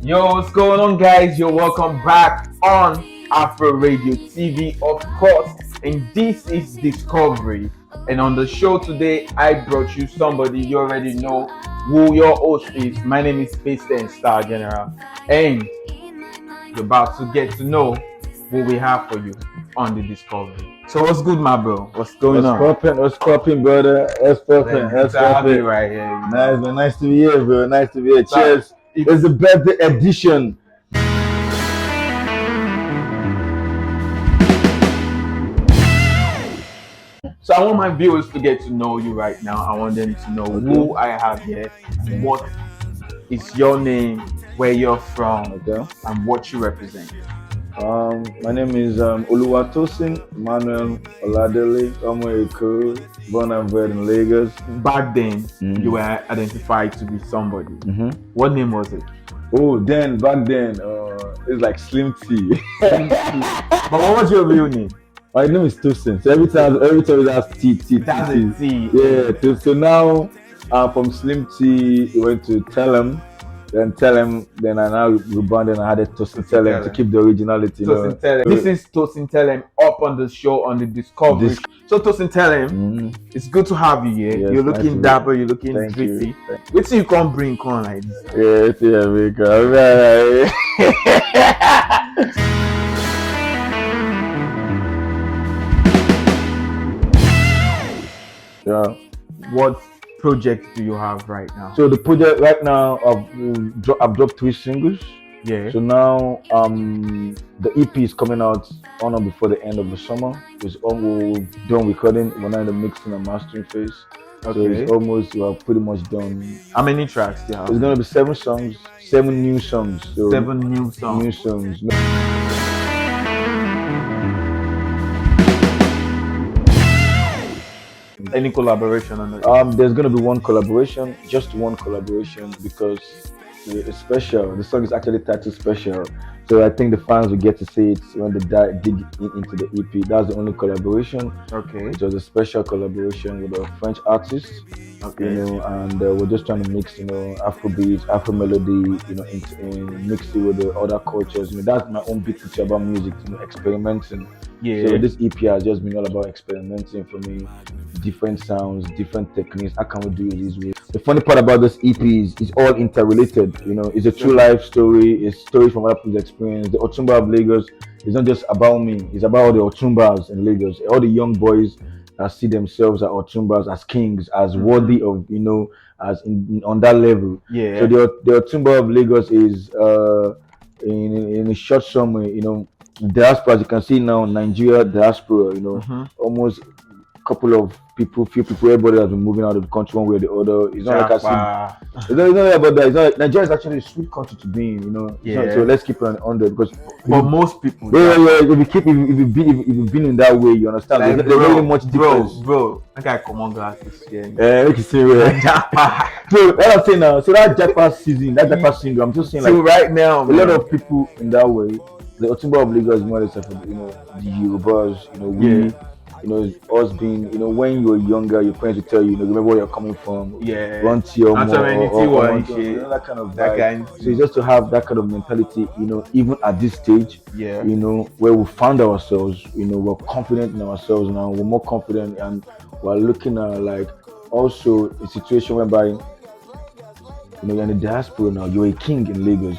Yo, what's going on, guys? You're welcome back on Afro Radio TV, of course. And this is Discovery. And on the show today, I brought you somebody you already know who your host is. My name is Space and Star General. And you're about to get to know what we have for you on the Discovery. So what's good, my bro? What's going on? What's popping, brother? What's popping? That's popping right here. Nice, man. Nice to be here, bro. Nice to be here. Cheers. It's the birthday edition. So I want my viewers to get to know you right now. I want them to know who I have here, what is your name, where you're from, and what you represent. My name is Oluwatosin Manuel Oladele, born and bred in Lagos. Back then, you were identified to be somebody. What name was it? Oh, back then, it's like Slim T. But what was your real name? My name is Tosin. So every time it has T. That's a T. Yeah. So now, from Slim T, it went to Tellem. Then I now rebranded and added Tosintellem to keep the originality. Tosintellem. This is Tosintellem up on the show on the Discovery. So Tosintellem, it's good to have you here. Yes, you're looking nice dapper, you're looking Thank pretty. you. Wait till you come bring con like this. Yeah, yeah. What project do you have right now? So the project right now, I've dropped 3 singles. Yeah. So now the EP is coming out on or before the end of the summer. It's almost done recording. We're now in the mixing and mastering phase. Okay. So it's almost, we're pretty much done. How many tracks do you have? It's gonna be 7 songs, 7 new songs. So 7 new songs. New songs. Any collaboration on it? There's gonna be one collaboration, just one collaboration, because it's special. The song is actually titled Special, so I think the fans will get to see it when they dig into the EP. That's the only collaboration. Okay. It was a special collaboration with a French artist. Okay. And we're just trying to mix, Afrobeat, Afro melody, mix it with the other cultures. That's my own big picture about music, experimenting. Yeah. So this EP has just been all about experimenting for me, different sounds, different techniques. How can we do it this way? The funny part about this EP is it's all interrelated. It's a true life story. It's stories from other people's experience. The Otumba of Lagos is not just about me. It's about all the Otumbas in Lagos, all the young boys that see themselves as Otumbas, as kings, as worthy of, as on that level. Yeah. So the Otumba of Lagos is in a short summary, diaspora, as you can see now, Nigeria diaspora, almost a couple of few people, everybody has been moving out of the country one way or the other. It's not like I see. It's not about that. It's not, Nigeria is actually a sweet country to be in, Yeah. So let's keep it on there, because for most people. Yeah. If you've been in that way, you understand. Like, there's really much difference. Bro, I got common glasses. Yeah. Make you see where. So what I'm saying now, so that Jackpot season, that Jackpot single, I'm just saying, like, so right now, a lot of people in that way. The Otumba of Lagos is more or less, the Yorubas, us being, when you're younger, your parents will tell you, remember where you're coming from. Yeah. Run to your mom. That kind of that kind. So it's just to have that kind of mentality, even at this stage, Yeah. where we found ourselves, we're confident in ourselves now, we're more confident, and we're looking at, like, also a situation whereby, you're in the diaspora now, you're a king in Lagos.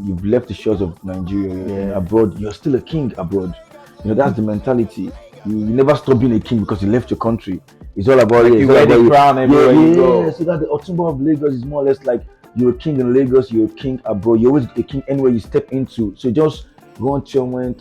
You've left the shores of Nigeria, abroad. You're still a king abroad. That's the mentality. You never stop being a king because you left your country. It's all about you wear the crown everywhere you go. So that the Otumba of Lagos is more or less like you're a king in Lagos, you're a king abroad. You're always a king anywhere you step into. So just go on to your when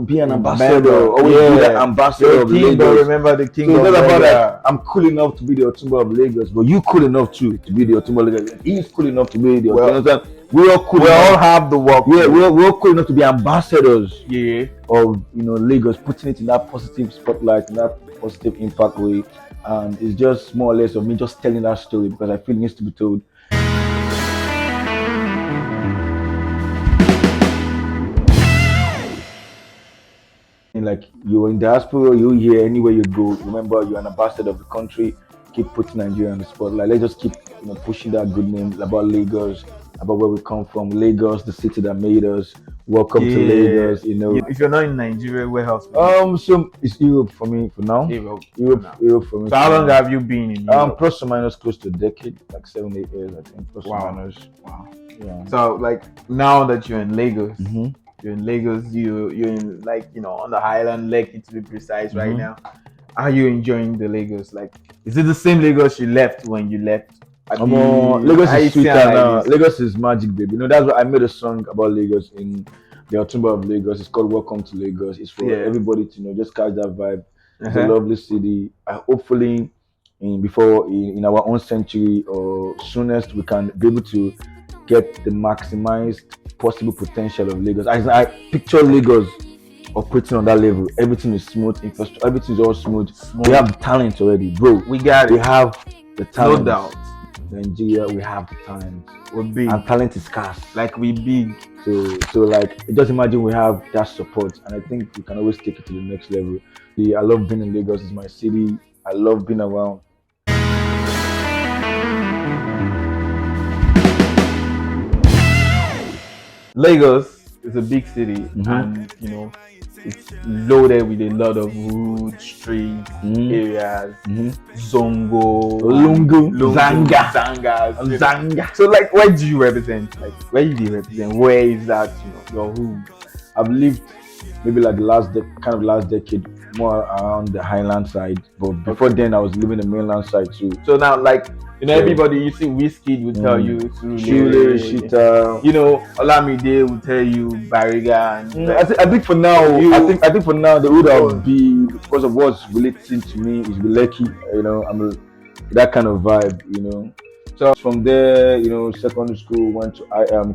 be an ambassador. Always be the ambassador of Lagos. Remember the king. So it's not about that. I'm cool enough to be the Otumba of Lagos, but you cool enough too to be the Otumba of Lagos. He's cool enough to be the Otumba. We all cool. We all have the work. Yeah, we're all cool enough to be ambassadors. Yeah. Of Lagos, putting it in that positive spotlight, in that positive impact way, and it's just more or less of me just telling that story because I feel it needs to be told. And like, you're in diaspora, you're here, anywhere you go, remember you're an ambassador of the country. keep putting Nigeria on the spotlight. Let's just keep pushing that good name about Lagos, about where we come from. Lagos, the city that made us. Welcome to Yeah. Lagos. You know. If you're not in Nigeria, where else will you be? So it's Europe for me for now. Europe. Europe, Now. Europe for me. So for how long now. have you been in Europe? Plus or minus close to a decade, like 7, 8 years, I think. Plus Wow. or minus. Wow. Yeah. So like now that you're in Lagos, Mm-hmm. you're in Lagos, you're in like on the Highland Lake to be precise right Mhm. now. How are you enjoying the Lagos? Like, is it the same Lagos you left when you left? Lagos I is see sweeter like now. this. Lagos is magic, baby. That's why I made a song about Lagos in the Otumba of Lagos. It's called "Welcome to Lagos." It's for Yeah. everybody to just catch that vibe. It's a Uh-huh. lovely city. Hopefully, in our own century or soonest, we can be able to get the maximized possible potential of Lagos. I picture Lagos operating on that level. Everything is smooth, infrastructure, everything is all smooth. Smooth. We have the talent already, bro. We got We it. have the No talent. doubt. Nigeria, we have the talent. We're big. And talent is scarce. Like we big. So like just imagine we have that support, and I think we can always take it to the next level. I love being in Lagos. It's my city. I love being around. Lagos is a big city, Mhm. and it's loaded with a lot of road, streets, areas, Zongo, Lungu, Zanga. Zangas, Zanga. So, like, where do you represent? Like, where do you represent? Where is that? Your hood. I've lived maybe like the last decade more around the Highland side, but before then I was living the mainland side too. So now, like, So- everybody you see Whiskey will tell you Shule, Shita. Olamide will tell you Bariga, and I think for now, I think for now the route I'll be because of what's relating to me is Lekki. That kind of vibe. So from there, secondary school went to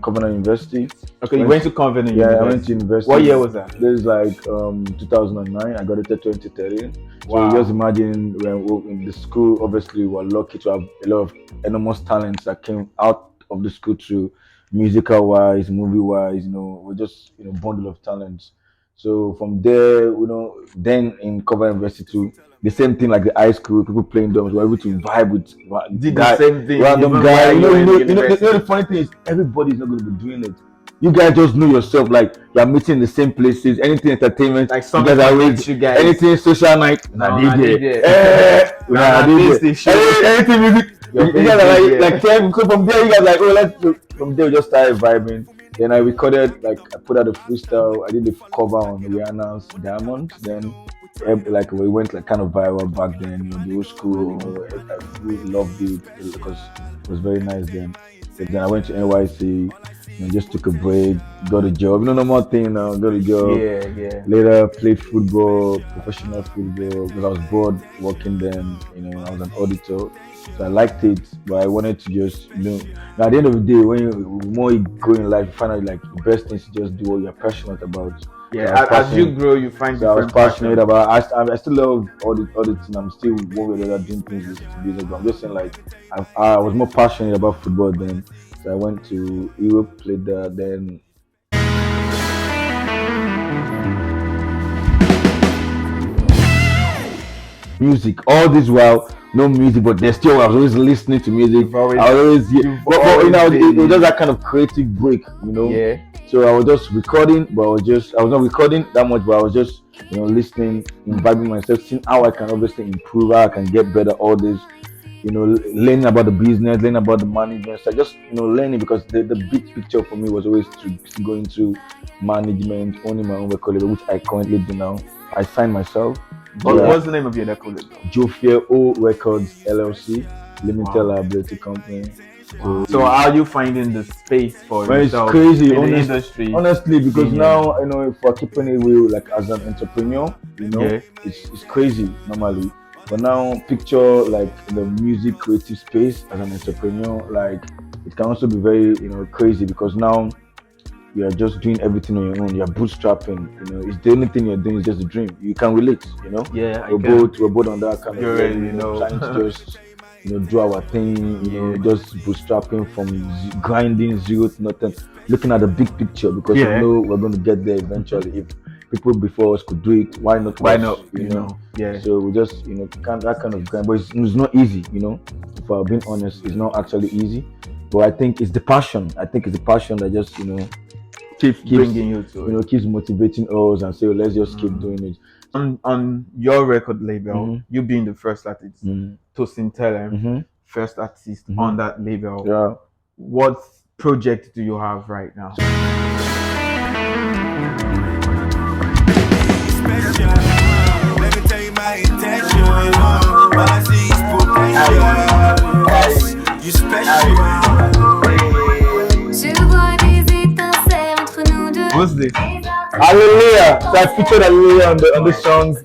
Covenant University. okay, you went to Covenant Yeah, University. I went to university. What year was that? This is like 2009. I graduated 2013. Wow. So just imagine when in the school, obviously we were lucky to have a lot of enormous talents that came out of the school to musical wise, movie wise, we're just bundle of talents. So from there, then in Covenant University too, the same thing like the high school, people playing drums, were able to vibe with Did the same thing. random even guy. while You you were in know, university. the funny thing is everybody's not going to be doing it. You guys just know yourself, like you're meeting in the same places, anything entertainment, Like you something guys are connects always you guys. anything social night, Nah, nah, they DJ. there. Nah, Nah, DJ. this they Anything music. Your You face guys are is like 10. So from there, you guys like, from there we just started vibing. Then I recorded, like I put out a freestyle. I did the cover on Rihanna's Diamond. Then like we went like kind of viral back then. The old school. I really loved it because it was very nice then. But then I went to NYC. Just took a break, got a job. Normal thing now. Got a job. Yeah. Later played football, professional football, because I was bored working then. I was an auditor, so I liked it, but I wanted to just, at the end of the day, when more you go in life, you find out like the best thing is to just do what you're passionate about. Yeah, So I was as you passionate- grow, you find So I was different passionate passions. about. I still love auditing. I'm still one way or the other doing things with business, but I'm just saying like I was more passionate about football then. So I went to Europe, played there. Then music. All this while, no music, but there's still I was always listening to music. You've always- I was always you've but, always it was been- just that kind of creative break. Yeah. So I was just recording, but I was not recording that much, but I was just listening, vibing myself, seeing how I can obviously improve, how I can get better. All this, learning about the business, learning about the management. So just learning because the big picture for me was always to go into management, owning my own record label, which I currently do now. I signed myself. What's the name of your record label? Jofia O Records LLC, limited Wow. liability company. So how are you finding the space for Well, it's yourself crazy, in the honest- industry? Honestly, because Yeah. now if we're keeping it real, like as an entrepreneur, Yeah. it's crazy normally. But now picture like in the music creative space as an entrepreneur, like it can also be very crazy because now you are just doing everything on your own. You're bootstrapping. It's the only thing you're doing is just a dream. You can relate. Yeah, I we're can. both on that kind You of already level, know. trying to just do our thing. Just bootstrapping from grinding zero to nothing, looking at the big picture because Yeah. we're going to get there eventually. people before us could do it. Why not? Why us, not? You know, yeah. So we just that kind of grind, but it's not easy. If I'm being honest, it's not actually easy. But I think it's the passion. I think it's the passion that just keeps bringing you to keeps motivating us and say, let's just keep doing it. On your record label, you being the first artist, Tosintellem, first artist on that label. Yeah. What project do you have right now? Let me tell you my intention. All I see is potential. You special. What's this? Hallelujah. So I featured Hallelujah on the song.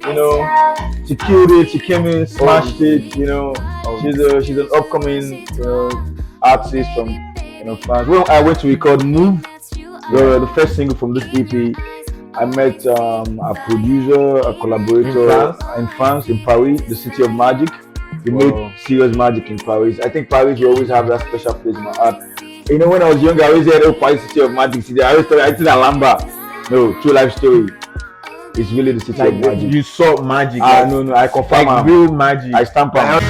She killed it. She came in, smashed it. She's an upcoming artist from France. When I went to record Move, the first single from this EP, I met a producer, a collaborator in France, in Paris, the city of magic. We made serious magic in Paris. I think Paris will always have that special place in my heart. When I was younger, I always said, "Oh, Paris, city of magic city." I always thought I said Alhambra. No, true life story. It's really the city of magic. You saw magic. No, I confirm. Like real magic. I stamp on.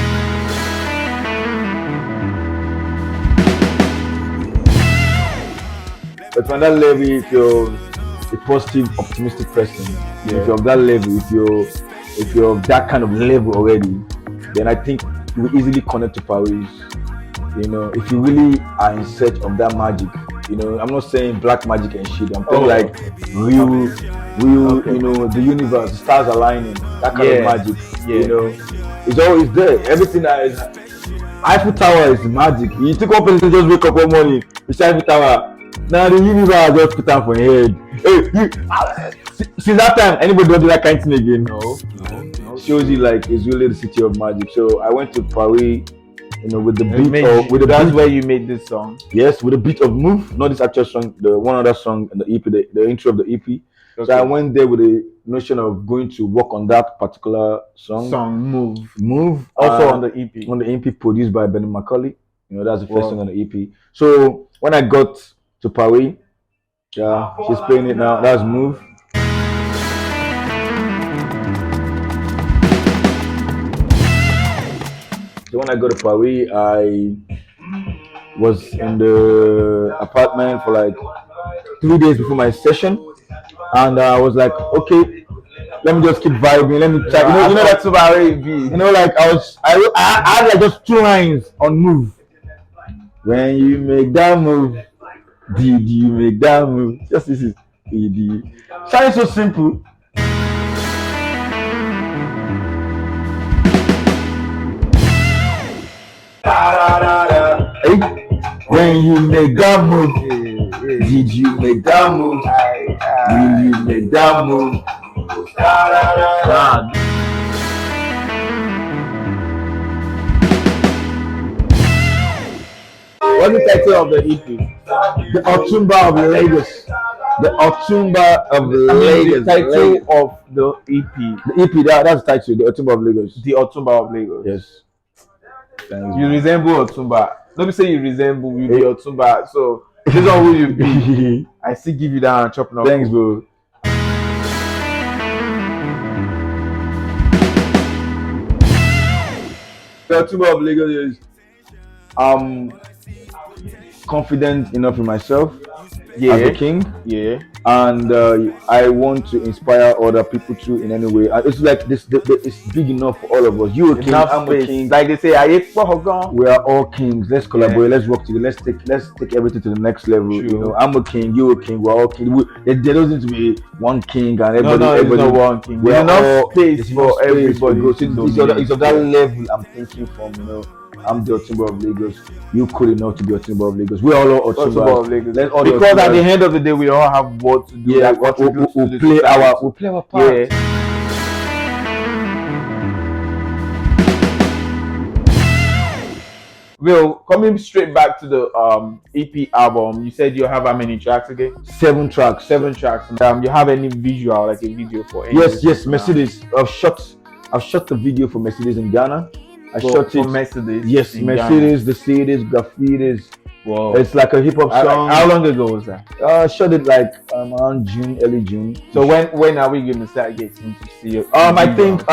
But on that level, if you're a positive, optimistic person, if you're of that level, if you're of that kind of level already, then I think you will easily connect to Paris. If you really are in search of that magic, I'm not saying black magic and shit. I'm talking like real, the universe, the stars aligning, that kind of magic. It's always there. Everything that is Eiffel Tower is magic. You think one person just wake up one morning, it's Eiffel Tower. Now the universe just put down for your head. Hey, since that time, anybody don't do that kind of thing again? No. Shows you like it's really the city of magic. So I went to Paris. With the beat that's where you made this song. Yes, with the beat of Move, not this actual song, the one other song in the EP, the intro of the EP. Okay. So I went there with the notion of going to work on that particular song. Move. Also on the EP. On the EP produced by Benny Macaulay. That's the first song on the EP. So when I got to Paris, she's playing it now. That's Move. So when I got to Paris, I was in the apartment for like 3 days before my session, and I was like, okay, let me just keep vibing. Let me try. You know that's Paris be. Like I had like just 2 lines on Move. When you make that move, did you make that move? Just this is did. Sounds so simple. When you make that move, did you make that move? Will you make that move? What's the title of the EP? The Otumba of Lagos. The Otumba of Lagos. The title of the EP. The EP, that's the title. The Otumba of Lagos. The Otumba of Lagos. Yes. Thanks, you resemble Otumba. Let me say you resemble you be Otumba. So this is who you be. I still give you that and chop now. Thanks, bro. The Otumba of Lagos is confident enough in myself as a king. And I want to inspire other people too in any way. It's like this. It's big enough for all of us. You're a king. I'm a king. Like they say, we are all kings. Let's collaborate. Let's work together. Let's take everything to the next level. True. I'm a king. You're a king. We're all kings. There doesn't need to be one king and everybody. Everybody. No one king. There's enough space for everybody. It's of that level I'm thinking from. I'm the Otumba of Lagos. You cool enough to be Otumba of Lagos. We all are Otumba of Lagos. Because at the end of the day, we all have what to do. Yeah, we'll play our part. Yeah. Will, coming straight back to the EP album, you said you have how many tracks again? 7 tracks. 7 tracks. You have any visual, like a video for any? Yes, Mercedes. I've shot the video for Mercedes in Ghana. I shot it for Mercedes. Yes, Mercedes, the cities, graffitis, Whoa. It's like a hip hop song. How long ago was that? Shot it like around June, early June. So when are we gonna start getting to see you? I think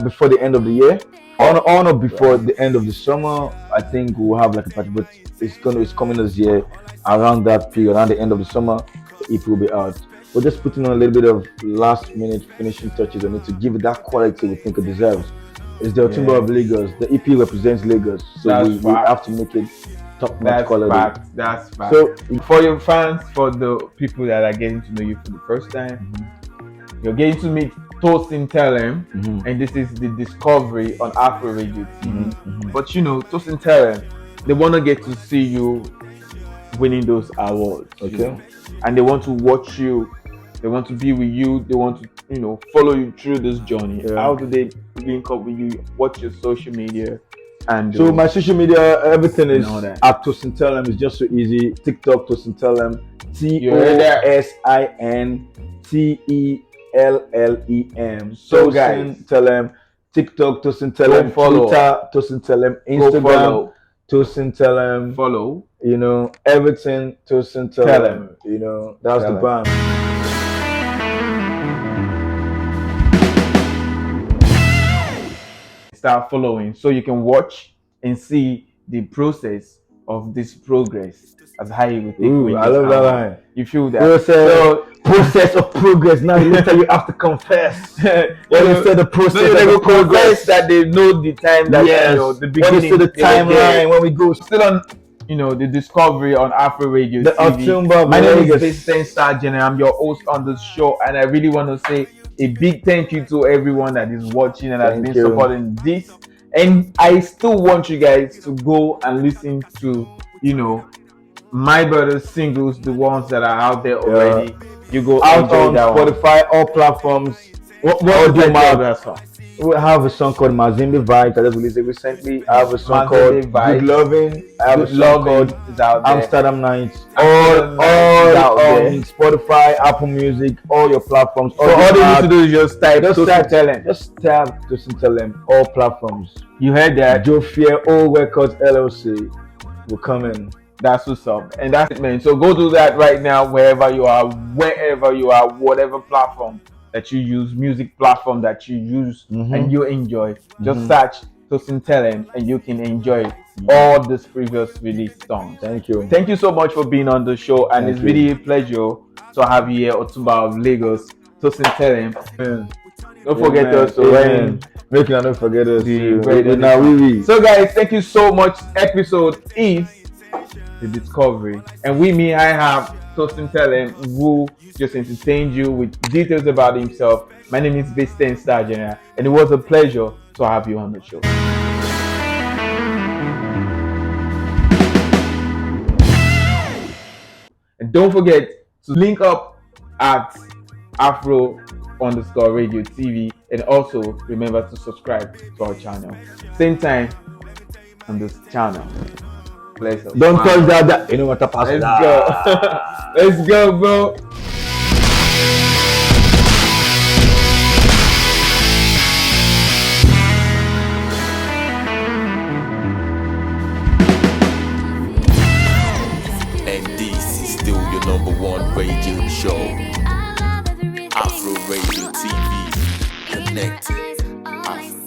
before the end of the year, on or before the end of the summer, I think we'll have like a party. But it's coming this year around that period, around the end of the summer. The EP will be out. We're just putting on a little bit of last minute finishing touches on it to give it that quality we think it deserves. It's the Otumba of Lagos. The EP represents Lagos, so we have to make it top notch quality. That's fact. So for your fans, for the people that are getting to know you for the first time, you're getting to meet Tosintellem, and this is the discovery on Afro Radio TV. But you know, Tosintellem, they want to get to see you winning those awards. Okay. You know? And they want to watch you. They want to be with you. They want to, you know, follow you through this journey. Yeah. How do they link up with you? What's your social media? And so my social media, everything is and all that. at Tosintellem. It's just so easy. TikTok Tosintellem, TOSINTELLEM. So guys, Tosintellem, TikTok Tosintellem, follow. Twitter Tosintellem, Instagram Tosintellem. Follow. You know, everything Tosintellem. You know, that's the brand. Start following so you can watch and see the process of this progress as how you will take. Ooh, I love that line. You feel that? Process of progress. Now later you have to confess. When you say the process of progress, that they know the time that yes. You know, the When beginning. you say the timeline, when we go Still on, you know, the discovery on Afro Radio the TV. Otumba. My name is Vincent Sargent and I'm your host on the show, and I really want to say a big thank you to everyone that is watching and has been supporting this. And I still want you guys to go and listen to, you know, my brother's singles, the ones that are out there already. You go out on that Spotify, all platforms. What do you that song? We have a song called Mazimbe Vibes. I just released it recently. I have a song called Good Loving. I have a song called Amsterdam Nights. All on Spotify, Apple Music, all your platforms. So all you need to do is just type Tosintellem. Just tap Tosintellem, all platforms. You heard that? Joe Fear, All Records LLC. We're coming. That's what's up. And that's it, man. So go do that right now, wherever you are, whatever platform that you use, music platform that you use and you enjoy. Just search Tosintellem and you can enjoy all these previous released songs. Thank you. Thank you so much for being on the show, and it's really a pleasure to have you here, Otumba of Lagos, Tosintellem. Don't forget us. Make you not forget us. So guys, thank you so much. Episode is the discovery, and with me I have Tosintellem, who just entertained you with details about himself. My name is Vincent Sargent, and it was a pleasure to have you on the show. And don't forget to link up at Afro_Radio TV, and also remember to subscribe to our channel. Same time on this channel. Don't touch that. You know what? Let's go. Let's go, bro. And this is still your #1 radio show. Afro Radio TV. Connected. Afro.